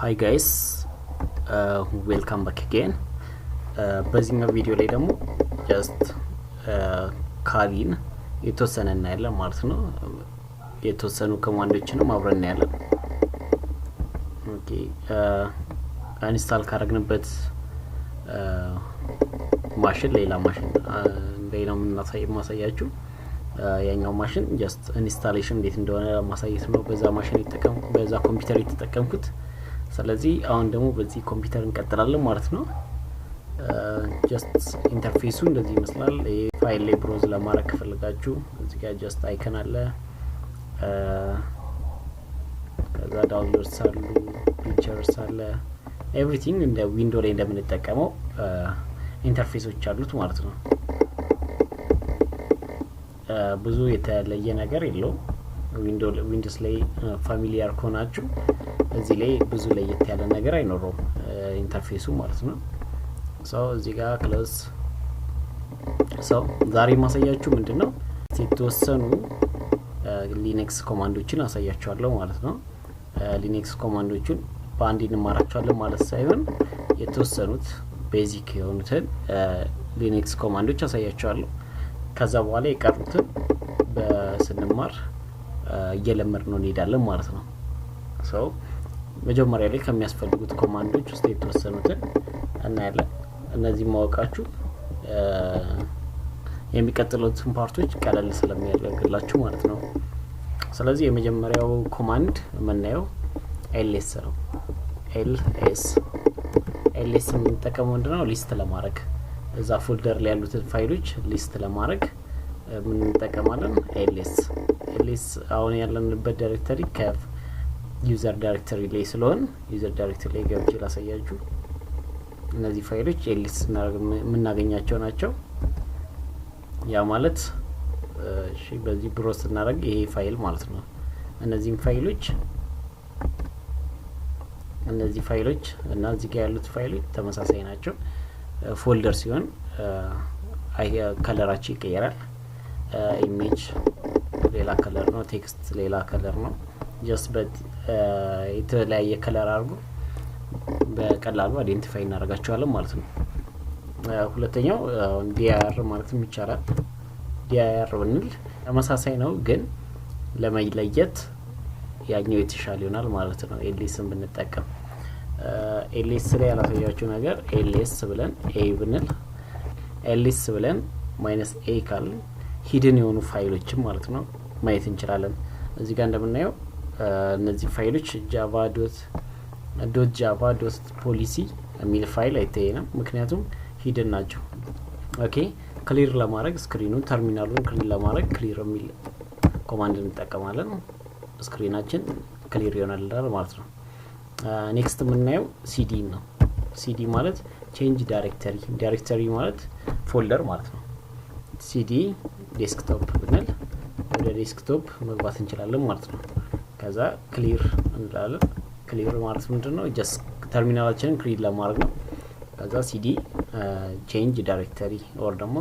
Hi guys, welcome back again. በዚህኛው ቪዲዮ ላይ ደግሞ just ካሊን የተወሰነ እናያለን ማለት ነው። የተወሰኑ ኮማንዶችንም አብረን እናያለን። ኦኬ አንስታል ካረግንበት ማሽን ሌላ ምን ማሳያችሁ ያኛው ማሽን just installation እንዴት እንደሆነ ማሳየት ነው። በዛ ኮምፒውተር የተጠቀምኩት ስለዚህ አሁን ደግሞ በዚህ ኮምፒውተር እንቀጥላለን ማለት ነው። just ኢንተርፌሱ እንደዚህ ይመስላል። ፋይል ላይ ብሮዝ ለማድረግ ከፈለጋችሁ እዚህ ጋር just አይከን አለ። ከዛ ዳውንሎድስ አሉ፣ ፒክቸርስ አለ፣ ኤቭሪቲንግ እንደ ዊንዶው ላይ እንደምንጠቀመው ኢንተርፌሶች አሉት ማለት ነው። ብዙ የተለየ ነገር የለውም። ዊንዶውስ ላይ ፋሚሊያር ከሆናችሁ እዚህ ላይ ብዙ ለየት ያለ ነገር አይኖርም ኢንተርፌሱ ማለት ነው። እዚህ ጋር ክሎዝ ዛሬ ማሳያችሁ ምንድነው የተወሰኑ ሊነክስ ኮማንዶችን አሳያችኋለሁ ማለት ነው። ሊነክስ ኮማንዶችን በአንድ እንማራቸዋለን ማለት ሳይሆን የተወሰኑት ቤዚክ የሆኑትን ሊነክስ ኮማንዶች አሳያችኋለሁ። ከዛ በኋላ የቀሩትን በስንማር እየለመድን ነው እንሄዳለን ማለት ነው። መጀመሪያ ላይ ከሚያስፈልጉት ኮማንዶች ውስጥ የተወሰኑትን እናያለን። እነዚህ ማወቃችሁ የሚቀጥሉትን ፓርቶች ቀለል ስለሚያደርግላችሁ ማለት ነው። ስለዚህ የመጀመሪያው ኮማንድ የምናየው ls ነው። ls የምንጠቀመው ምንድነው? ሊስት ለማድረግ እዛ ፎልደር ላይ ያሉትን ፋይሎች ሊስት ለማድረግ ምን እንጠቀማለን? ls አሁን ያለንበት ዳይሬክተሪ ዩዘር ዳይሬክተሪ ላይ ስለሆነ ዩዘር ዳይሬክተሪ ላይ ገብቼ ላሳያችሁ። እነዚህ ፋይሎች ls የምናገኛቸው ናቸው። ያ ማለት እሺ በዚህ ብሮስ እናደርግ ይሄ ፋይል ማለት ነው። እነዚህ ፋይሎች እና እዚህ ጋር ያሉት ፋይሎች ተመሳሳይ ናቸው። ፎልደር ሲሆን ከለራቸው ይቀየራል። ኢሜጅ ሌላ ከለር ነው፣ ቴክስት ሌላ ከለር ነው። just የተለያየ ከለር አድርጎ በቀላሉ አይዴንቲፋይ እናደርጋቸዋለን ማለት ነው። ሁለተኛው dir ማለት ይቻላል። dir ብንል ተመሳሳይ ነው ግን ለመለየት ያኛው የተሻለ ይሆናል ማለት ነው። ls ብንጠቀም ls ላይ ያላሳያችሁ ነገር ls ብለን ls ብለን -a ካል ሂድን የሆኑ ፋይሎችም ማለት ነው ማየት እንችላለን። እዚህ ጋር እንደምናየው እነዚህ ፋይሎች java.policy የሚል ፋይል አይተየንም ምክንያቱም ሂድን ናቸው። ኦኬ ክሊር ለማድረግ ስክሪኑን ተርሚናሉን ክሊር ለማድረግ ክሊር የሚል ኮማንድ እንጠቀማለን። ስክሪናችን ክሊር ይሆናል ማለት ነው። ኔክስት የምናየው cd ነው። cd ማለት change ዳይሬክተሪ ማለት ፎልደር ማለት ነው። cd ዴስክቶፕ ብንል ወደ ዴስክቶፕ መግባት እንችላለን ማለት ነው። ከዛ ክሊር እንላለን። ክሊር ማለት ምንድነው? just ተርሚናላችንን ክሊር ለማድረግ ነው። ከዛ cd change ዳይሬክተሪ or ደግሞ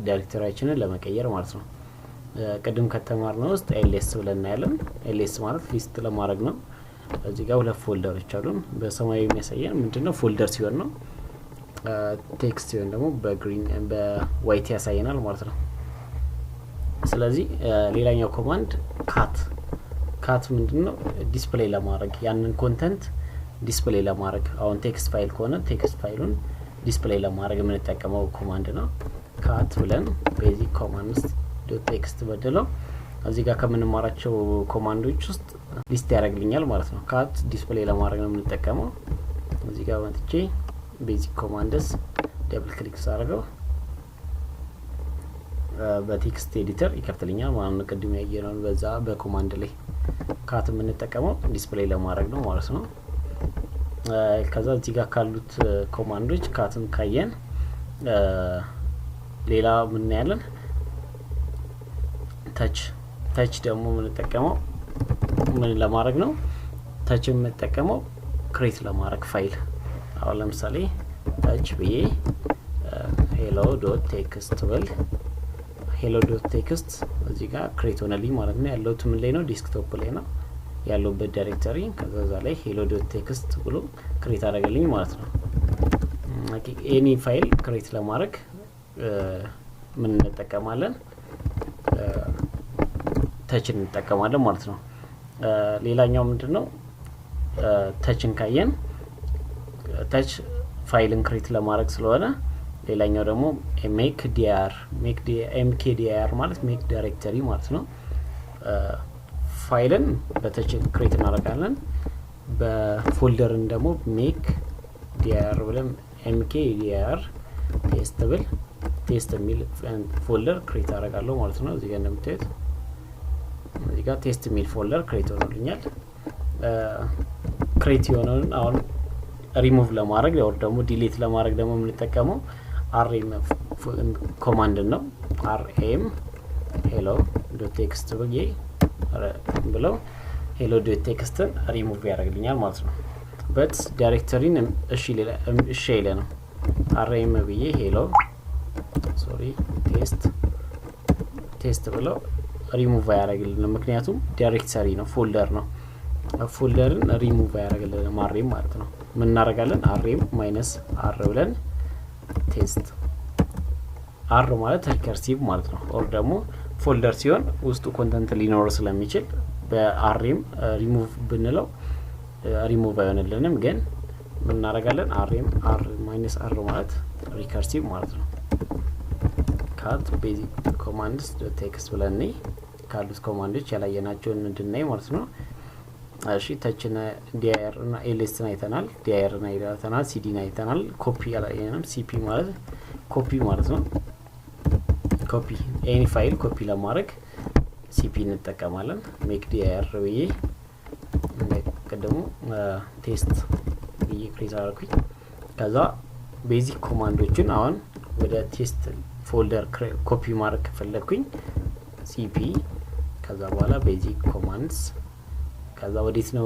ዳይሬክተሪያችንን ለመቀየር ማለት ነው። ቀደም ከተማርነው ውስጥ ls ብለን እናያለን። ls ማለት ሊስት ለማድረግ ነው። እዚህ ጋር ሁለት ፎልደሮች አሉን። በሰማያዊ የሚያሳየን ምንድነው? ፎልደር ሲሆን ነው። ቴክስት ሲሆን ደግሞ በዋይት ያሳየናል ማለት ነው። ስለዚህ ሌላኛው ኮማንድ ካት ምንድነው? ዲስፕሌይ ለማድረግ ያንን ኮንተንት ዲስፕሌይ ለማድረግ አሁን ቴክስት ፋይል ከሆነ ቴክስት ፋይሉን ዲስፕሌይ ለማድረግ የምንጠቀመው ኮማንድ ነው። ካት ብለን ቤዚክ ኮማንድስ .text በደለው እዚህ ጋር ከምንማራቸው ኮማንዶች ውስጥ ሊስት ያደርግልኛል ማለት ነው። ካት ዲስፕሌይ ለማድረግ ነው የምንጠቀመው። እዚህ ጋር መጥቼ ቤዚክ ኮማንድስ ደብል ክሊክ ሳደርገው በቴክስት ኤዲተር ይከፍትልኛል ማለት ነው። ቅድም ያየነው በዛ በኮማንድ ላይ ካት የምንጠቀመው ዲስፕሌይ ለማድረግ ነው ማለት ነው። ከዛ እዚህ ጋር ካሉት ኮማንዶች ካትን ካየን ሌላ ምን ያለን ታች ደግሞ የምንጠቀመው ምን ለማድረግ ነው? ታች የምንጠቀመው ክሬት ለማድረግ ፋይል አሁን ለምሳሌ ታች ብዬ hello.txt ብል hello.txt እዚህ ጋር ክሬት ሆነልኝ ማለት ነው። ያለውት ምን ላይ ነው? ዴስክቶፕ ላይ ነው። ያለበት ዳይሬክተሪ ከዛ ላይ hello.txt ብሎ ክሬት አደረገልኝ ማለት ነው ኦኬ ኤኒ ፋይል ክሬት ለማድረግ ምን እንጠቀማለን ተችን እንጠቀማለን ማለት ነው ሌላኛው ምንድነው ተችን ካየን ተች ፋይልን ክሬት ለማድረግ ስለሆነ ሌላኛው ደግሞ mkdir ማለት make directory ማለት ነው ፋይልን በተች ክሬት እናደርጋለን በፎልደርን ደግሞ make dir ብለን mkdir test የሚል ፎልደር ክሬት አደርጋለሁ ማለት ነው እዚህ ጋር እንደምታዩት እዚህ ጋር ቴስት የሚል ፎልደር ክሬት ሆኖልኛል ክሬት የሆነውን አሁን ሪሙቭ ለማድረግ ወይ ደግሞ ዲሊት ለማድረግ ደግሞ ምን ተጠቀመው rm ኮማንድ ነው rm hello.txt ብለው hello.txt ሪሙቭ ያደርግልኛል ማለት ነው በት ዳይሬክተሪን እሺ ይለ ነው rm ብዬ hello ቴስት ብለው ሪሙቭ ያደርግልናል ምክንያቱም ዳይሬክተሪ ነው ፎልደር ነው ፎልደርን ሪሙቭ ያደርግልናል ማረም ማለት ነው ምን እናደርጋለን rm -r ብለን ቴስት r ማለት ሪከርሲቭ ማለት ነው ኦር ደግሞ ፎልደር ሲሆን ውስጡ ኮንተንት ሊኖር ስለሚችል በrm ሪሙቭ ብንለው ሪሙቭ አይሆንልንም ግን ምን እናደርጋለን rm r -r ማለት ሪከርሲቭ ማለት ነው cat basic commands.txt ብለን ካሉት ኮማንዶች ያላየናቸውን እንድናይ ማለት ነው እሺ ተችነ dir እና ls አይተናል dir እና አይተናል cd አይተናል ኮፒ ያላየንም cp ማለት ኮፒ ማለት ነው ኮፒ ኤኒ ፋይል ኮፒ ለማድረግ cp እንጠቀማለን make dir ብዬ እንደቀደሙ ቴስት ብዬ ክሬት አድርኩኝ ከዛ ቤዚክ ኮማንዶችን አሁን ወደ ቴስት ፎልደር ኮፒ ማድረግ ከፈለኩኝ cp ከዛ በኋላ ቤዚክ ኮማንድስ ከዛ ወዴት ነው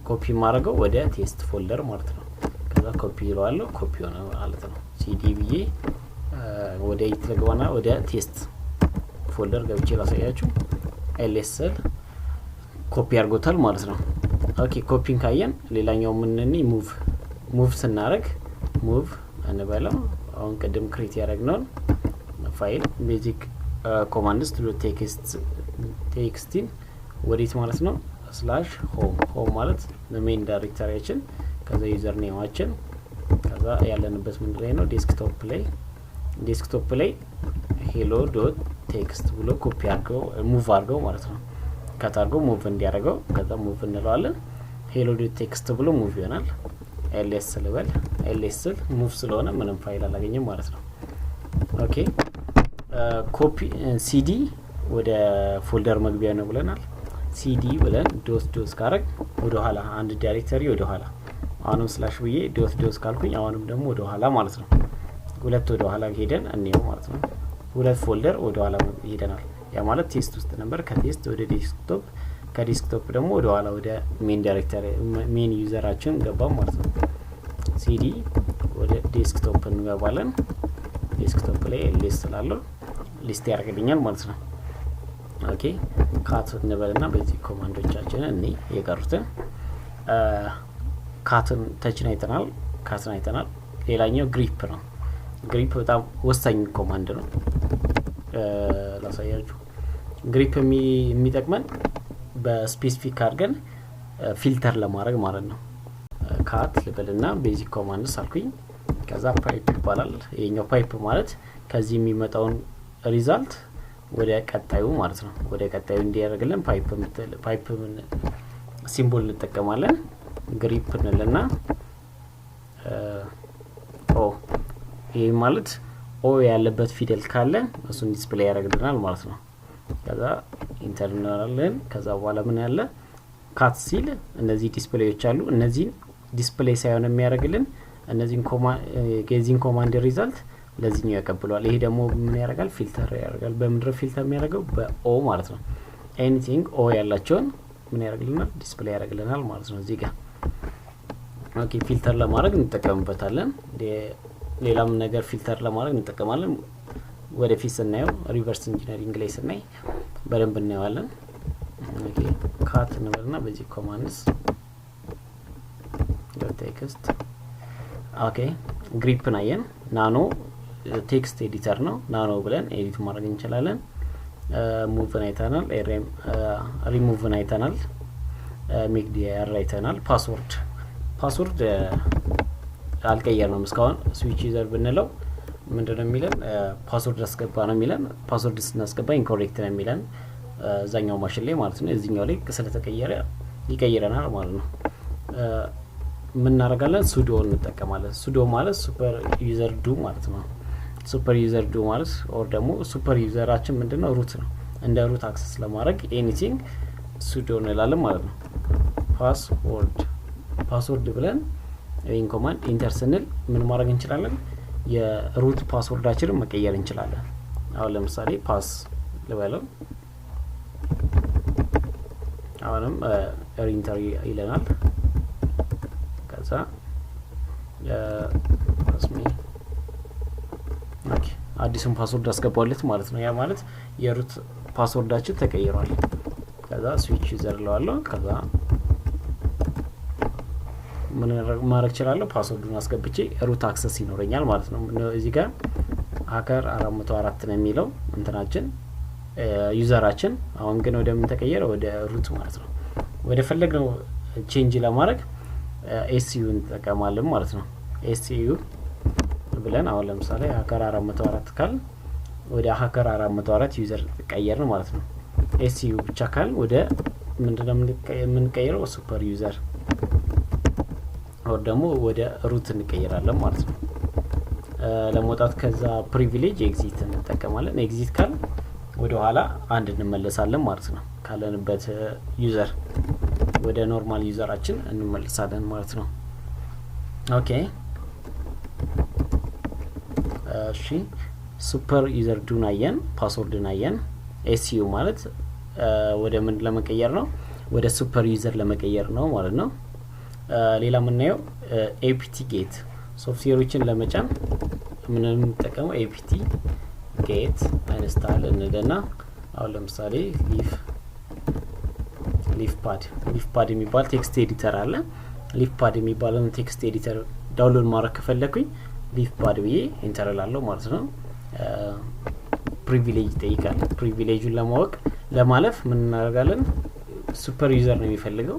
ኮፒ ማድረገው ወደ ቴስት ፎልደር ማለት ነው ከዛ ኮፒ ይለዋለሁ ኮፒ ሆነ ማለት ነው cd ብዬ ወደ ይትለገዋና ወደ ቴስት ፎልደር ገብቼ ላሳያችሁ lsl ኮፒ አድርጎታል ማለት ነው ኦኬ ኮፒን ካየን ሌላኛው ምንኒ ሙቭ ስናረግ ሙቭ እንበለው አሁን ቀደም ክሬት ያደረግነው ፋይል ቤዚክ ኮማንድስ txt ወዴት ማለት ነው /home ማለት ሜን ዳይሬክተሪያችን ከዛ ዩዘር ኔማችን ከዛ ያለንበት ምን ላይ ነው ዴስክቶፕ ላይ hello.txt ብሎ ኮፒ አድርገው ሙቭ አድርገው ማለት ነው ከታርጎ ሙቭ እንዲያደርገው ከዛ ሙቭ እንለዋለን hello.txt ብሎ ሙቭ ይሆናል ls ልበል ls ሙቭ ስለሆነ ምንም ፋይል አላገኘም ማለት ነው ኦኬ ኮፒ cd ወደ ፎልደር መግቢያ ነው ብለናል cd ብለን ዶስ ካረግ ወደ ኋላ አንድ ዳይሬክተሪ ወደ ኋላ አሁንም ስላሽ ብዬ ዶስ ካልኩኝ አሁንም ደግሞ ወደ ኋላ ማለት ነው ሁለት ወደ ኋላ ሄደን እንየው ማለት ነው ሁለት ፎልደር ወደ ኋላ ሄደናል ያ ማለት ቴስት ውስጥ ነበር ከቴስት ወደ ዴስክቶፕ ከዴስክቶፕ ደግሞ ወደ ኋላ ወደ ሜን ዳይሬክተሪ ሜን ዩዘራችን ገባ ማለት ነው cd ወደ ዴስክቶፕ እንገባለን ዴስክቶፕ ላይ ሊስት ስላለው ሊስት ያደርግልኛል ማለት ነው ኦኬ ካት እንበልና በዚህ ኮማንዶቻችን እኔ የቀሩትን ካትን ተችን አይተናል ሌላኛው ግሪፕ ነው ግሪፕ በጣም ወሳኝ ኮማንድ ነው ላሳያችሁ ግሪፕ የሚጠቅመን በስፔሲፊክ አድርገን ፊልተር ለማድረግ ማለት ነው ካት ልበልና ቤዚክ ኮማንድስ አልኩኝ ከዛ ፓይፕ ይባላል የኛው ፓይፕ ማለት ከዚህ የሚመጣውን ሪዛልት ወደ ቀጣዩ ማለት ነው ወደ ቀጣዩ እንዲያደርግልን ፓይፕ ሲምቦል እንጠቀማለን ግሪፕ እንልና ኦ ይሄ ማለት ኦ ያለበት ፊደል ካለ እሱን ዲስፕሌይ ያደርግልናል ማለት ነው ከዛ ኢንተርናልን ከዛ በኋላ ምን ያለ ካት ሲል እነዚህ ዲስፕሌዮች አሉ እነዚህ ዲስፕሌይ ሳይሆን የሚያደርግልን እነዚህን ኮማንድ ሪዛልት ለዚህኛው ያቀብሏል ይሄ ደግሞ ምን ያደርጋል ፊልተር ያደርጋል በምድር ፊልተር የሚያደርገው በኦ ማለት ነው ኤኒቲንግ ኦ ያላቸውን ምን ያደርግልናል ዲስፕሌይ ያደርግልናል ማለት ነው እዚህ ጋር ኦኬ ፊልተር ለማድረግ እንጠቀምበታለን ሌላም ነገር ፊልተር ለማድረግ እንጠቀማለን ወደፊት ስናየው ሪቨርስ ኢንጂነሪንግ ላይ ስናይ በደንብ እናየዋለን ኦኬ cat እንበልና በዚህ ኮማንድስ ቴክስት ኦኬ ግሪፕ ናየን ናኖ ቴክስት ኤዲተር ነው ናኖ ብለን ኤዲት ማድረግ እንችላለን ሙቭ አይተናል ኤሪም ሪሙቭ አይተናል ሜክ ዲአር አይተናል ፓስወርድ አልቀየርንም እስካሁን ስዊች ዩዘር ብንለው ምንድነው የሚለን ፓስወርድ አስገባ ነው የሚለን ፓስወርድ ስናስገባ ኢንኮሬክት ነው የሚለን ዛኛው ማሽን ላይ ማለት ነው እዚህኛው ላይ ስለተቀየረ ይቀየረናል ማለት ነው ምን እናደርጋለን sudo እንጠቀማለን sudo ማለት ሱፐር ዩዘር ዱ ማለት ነው ሱፐር ዩዘር ዱ ማለት ኦር ደግሞ ሱፐር ዩዘራችን ምንድነው ሩት ነው እንደ ሩት አክሰስ ለማድረግ ኤኒቲንግ sudo እንላለን ማለት ነው ፓስወርድ ብለን ይሄን ኮማንድ ኢንተር ስንል ምን ማድረግ እንችላለን የሩት ፓስወርዳችንን መቀየር እንችላለን አሁን ለምሳሌ ፓስ ልበለው አሁንም ኢንተር ይለናል ከዛ ፓስሚ ኦኬ አዲሱን ፓስወርድ አስገባውለት ማለት ነው ያ ማለት የሩት ፓስወርዳችን ተቀይሯል ከዛ ስዊች ዩዘር ለዋለው ከዛ ምን ማድረግ ይችላል ፓስወርዱን አስገብቼ ሩት አክሰስ ይኖረኛል ማለት ነው እዚህ ጋር hacker 404 ነው የሚለው እንትናችን ዩዘራችን አሁን ግን ወደ ምን ተቀየረ ወደ ሩት ማለት ነው ወደ ፈለግነው ቼንጅ ለማድረግ SU እንጠቀማለን ማለት ነው SU ብለን አሁን ለምሳሌ hacker 404 ካል ወደ hacker 404 ዩዘር ቀየርን ማለት ነው SU ብቻ ካል ወደ ምንድነው ምን ቀየረው ሱፐር ዩዘር ወር ደግሞ ወደ ሩት እንቀየራለን ማለት ነው ለሞጣት ከዛ ፕሪቪሌጅ ኤግዚት እንጠቀማለን ኤግዚት ካል ወደ ኋላ አንድ እንመለሳለን ማለት ነው ካለንበት ዩዘር ወደ ኖርማል ዩዘራችን እንመለሳለን ማለት ነው ኦኬ እሺ ሱፐር ዩዘር ዱን አየን ፓስወርድን አየን SU ማለት ወደ ምን ለመቀየር ነው ወደ ሱፐር ዩዘር ለመቀየር ነው ማለት ነው ሌላ ምናየው apt get ሶፍትዌሮችን ለመጫን ምን እንጠቀመው apt get install እንልና አሁን ለምሳሌ leafpad የሚባል ቴክስት ኤዲተር አለ leafpad የሚባለው ቴክስት ኤዲተር ዳውንሎድ ማድረግ ከፈለኩኝ leafpad ብዬ ኢንተር እላለሁ ማለት ነው ፕሪቪሌጅ ጠይቃል ፕሪቪሌጁን ለማወቅ ለማለፍ ምን እናደርጋለን ሱፐር ዩዘር ነው የሚፈልገው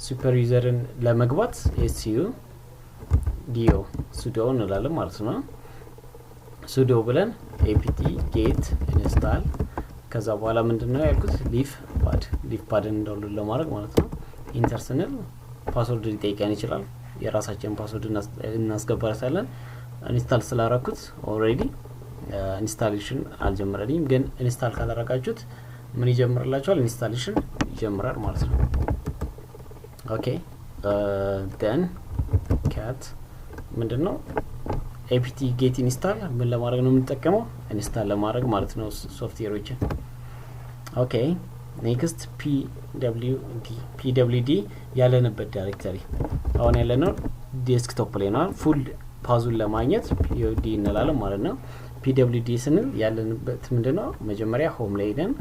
ሱፐር ዩዘርን ለመግባት SU dio sudo እንላለን ማለት ነው sudo ብለን apt get install ከዛ በኋላ ምንድነው ያልኩት leafpad ዳውንሎድ ለማድረግ ማለት ነው ኢንተር ስንል ፓስወርድ ሊጠይቀን ይችላል የራሳችንን ፓስወርድ እናስገባለን ኢንስታል ስላደረኩት ኦሬዲ ኢንስታሌሽን አልጀመረልኝም ግን ኢንስታል ካላደረጋችሁት ምን ይጀምርላችኋል ኢንስታሌሽን ይጀምራል ማለት ነው ኦኬ then cat ምንድነው apt get install ምን ለማድረግ ነው የምንጠቀመው ኢንስታል ለማድረግ ማለት ነው ሶፍትዌሮችን ኦኬ ኔክስት pwd ያለንበት ዳይሬክተሪ አሁን ያለነው ዴስክቶፕ ላይ ነው ፉል ፓዙን ለማግኘት pwd እንላለን ማለት ነው pwd ስንል ያለንበት ምንድነው መጀመሪያ ሆም ላይ ሄደን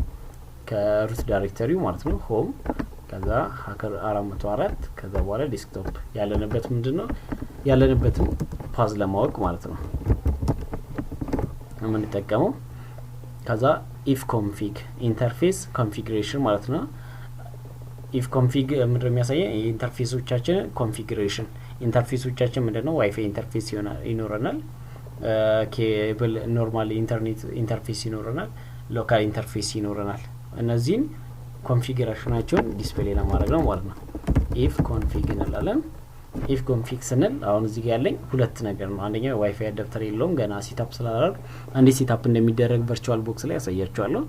ከሩት ዳይሬክተሪው ማለት ነው ሆም ከዛ hacker 404 ከዛ በኋላ ዴስክቶፕ ያለንበት ምንድነው ያለንበትም ፓዝ ለማወቅ ማለት ነው ምን ተጠቀመው ከዛ if config interface configuration ማለት ነው if config ምንድነው የሚያሳየው ኢንተርፌሶቻችን ኮንፊግሬሽን ኢንተርፌሶቻችን ምንድነው ዋይፋይ ኢንተርፌስ ይኖረናል ኬብል ኖርማል ኢንተርኔት ኢንተርፌስ ይኖረናል ሎካል ኢንተርፌስ ይኖረናል እነዚህን ኮንፊግሬሽናቸውን ዲስፕሌይ ለማድረግ ነው ማለት ነው if config እንላለን if config ስንል አሁን እዚህ ጋር ያለኝ ሁለት ነገር ነው አንደኛው ዋይፋይ አዳፕተር የለውም ገና ሴትአፕ ስላላደረግ አንዴ ሴትአፕ እንደሚደረግ ቨርቹዋል ቦክስ ላይ ያሳያችኋለሁ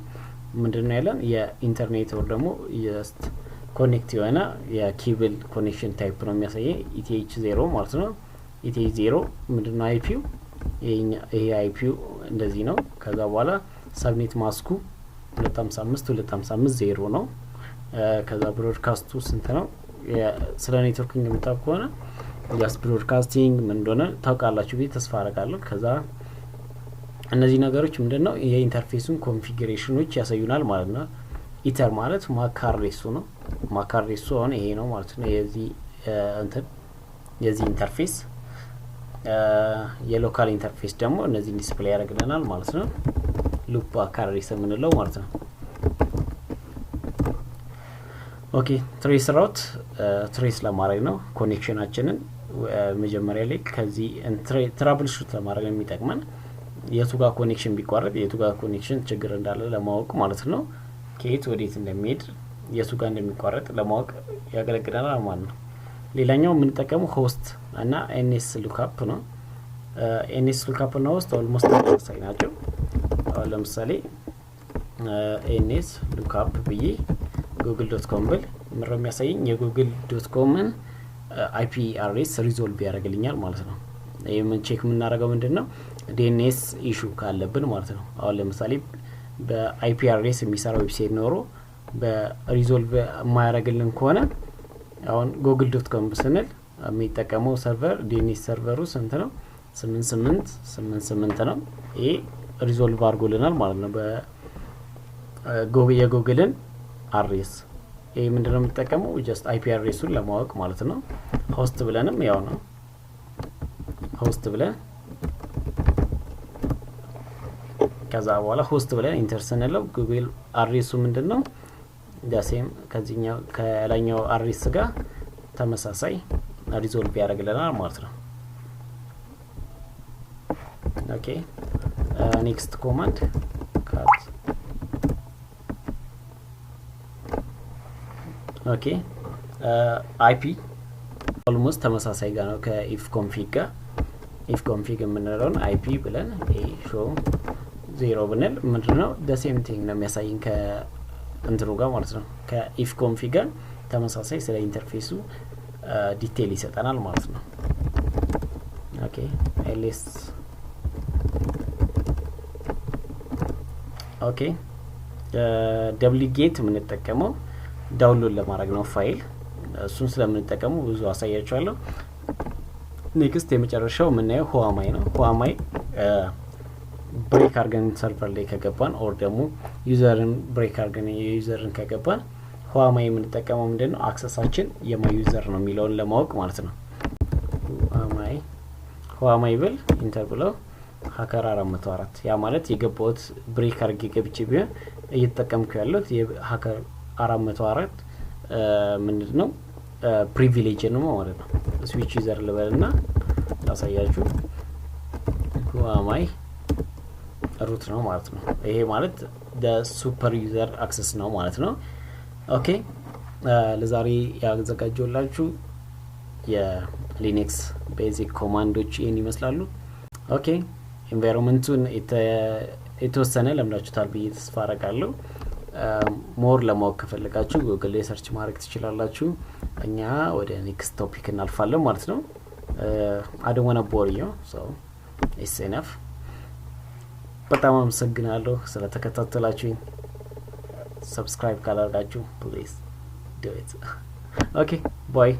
ምንድነው ያለን የኢንተርኔት ወር ደግሞ የስት ኮኔክት የሆነ የኬብል ኮኔክሽን ታይፕ ነው የሚያሳየው ETH0 ማለት ነው ETH0 ምንድነው አይፒው ይሄ አይፒው እንደዚህ ነው ከዛ በኋላ ሰብኔት ማስኩ 255.255.0 ነው ከዛ ብሮድካስቱ ስንት ነው ስለ ኔትወርኪንግ የምታውቁ ከሆነ ጃስት ብሮድካስቲንግ ምን እንደሆነ ታውቃላችሁ ብዬ ተስፋ አደርጋለሁ ከዛ እነዚህ ነገሮች ምንድነው የኢንተርፌሱን ኮንፊግሬሽኖች ያሳዩናል ማለት ነው ኢተር ማለት ማካሬሱ ነው ማካሬሱ አሁን ይሄ ነው ማለት ነው የዚህ እንትን የዚህ ኢንተርፌስ የሎካል ኢንተርፌስ ደግሞ እነዚህ ዲስፕሌይ ያደርግልናል ማለት ነው ሉፕ ማካሬስ የምንለው ማለት ነው ኦኬ ትሬስ ራውት ትሬስ ለማድረግ ነው ኮኔክሽናችንን መጀመሪያ ላይ ከዚህ ትራብል ሹት ለማድረግ የሚጠቅመን የቱ ጋር ኮኔክሽን ቢቋረጥ የቱ ጋር ኮኔክሽን ችግር እንዳለ ለማወቅ ማለት ነው ከየት ወዴት እንደሚሄድ የቱ ጋር እንደሚቋረጥ ለማወቅ ያገለግለናል ማለት ነው ሌላኛው ምን ተጠቀመው ሆስት እና ኤንኤስ ሉክአፕ ነው ኤንኤስ ሉክአፕ እና ሆስት ኦልሞስት ተመሳሳይ ናቸው ለምሳሌ ኤንኤስ ሉክአፕ ብዬ google.com ብል ምንም የሚያሳየኝ የgoogle.comን IP address ሪዞልቭ ያደርግልኛል ማለት ነው ይሄን ቼክ የምናደርገው ምንድነው DNS ኢሹ ካለብን ማለት ነው አሁን ለምሳሌ በIP address የሚሰራው ዌብሳይት ኖሮ በሪዞልቭ የማያደርግልን ከሆነ አሁን google.com ስንል የሚጠቀመው ሰርቨር DNS ሰርቨሩ ስንት ነው 8888 ነው ይሄ ሪዞልቭ አድርጎልናል ማለት ነው የጎግልን አድሬስ ይሄ ምንድነው የምትጠቀመው just IP አድሬሱን ለማወቅ ማለት ነው ሆስት ብለንም ያው ነው ሆስት ብለን ከዛ በኋላ ሆስት ብለን ኢንተር ስንለው ጉግል አድሬሱ ምንድነው ዳሴም ከዚህኛው ከላይኛው አድሬስ ጋር ተመሳሳይ ሪዞልቭ ያደርግልናል ማለት ነው ኦኬ ኔክስት ኮማንድ ካት ኦኬ IP ኦልሞስት ተመሳሳይ ጋር ነው ከኢፍ ኮንፊግ ጋር ኢፍ ኮንፊግ የምንለውን IP ብለን show 0 ብንል ምንድነው the same thing ነው የሚያሳየን ከእንትኑ ጋር ማለት ነው ከኢፍ ኮንፊግ ጋር ተመሳሳይ ስለ ኢንተርፌሱ ዲቴል ይሰጠናል ማለት ነው ኦኬ ls ኦኬ duplicate የምንጠቀመው ዳውንሎድ ለማድረግ ነው ፋይል እሱን ስለምንጠቀመው ብዙ አሳያችኋለሁ ኔክስት የመጨረሻው ምናየው ሁዋማይ ነው ሁዋማይ ብሬክ አርገን ሰርቨር ላይ ከገባን ኦር ደግሞ ዩዘርን ብሬክ አርገን የዩዘርን ከገባን ሁዋማይ የምንጠቀመው ምንድነው አክሰሳችን የማይ ዩዘር ነው የሚለውን ለማወቅ ማለት ነው ሁዋማይ ብል ኢንተር ብለው ሃከር 404 ያ ማለት የገባውት ብሬክ አርጌ ገብቼ ቢሆን እየተጠቀምኩ ያለው የሃከር 404 ምንድነው ፕሪቪሌጅ ነው ማለት ነው ስዊች ዩዘር ለበልና ላሳያችሁ ሁዋማይ ሩት ነው ማለት ነው ይሄ ማለት the super user access ነው ማለት ነው ኦኬ ለዛሬ ያዘጋጀውላችሁ የሊነክስ ቤዚክ ኮማንዶች ይሄን ይመስላሉ ኦኬ ኢንቫይሮንመንቱን የተወሰነ ለምዳችሁታል ብዬ ተስፋ አደርጋለሁ ሞር ለማወቅ ከፈለጋችሁ ጉግል ላይ ሰርች ማድረግ ትችላላችሁ እኛ ወደ ኔክስት ቶፒክ እናልፋለን ማለት ነው I don't want to bore you so it's enough በጣም አመሰግናለሁ ስለተከታተላችሁኝ subscribe ካላደረጋችሁ please do it okay bye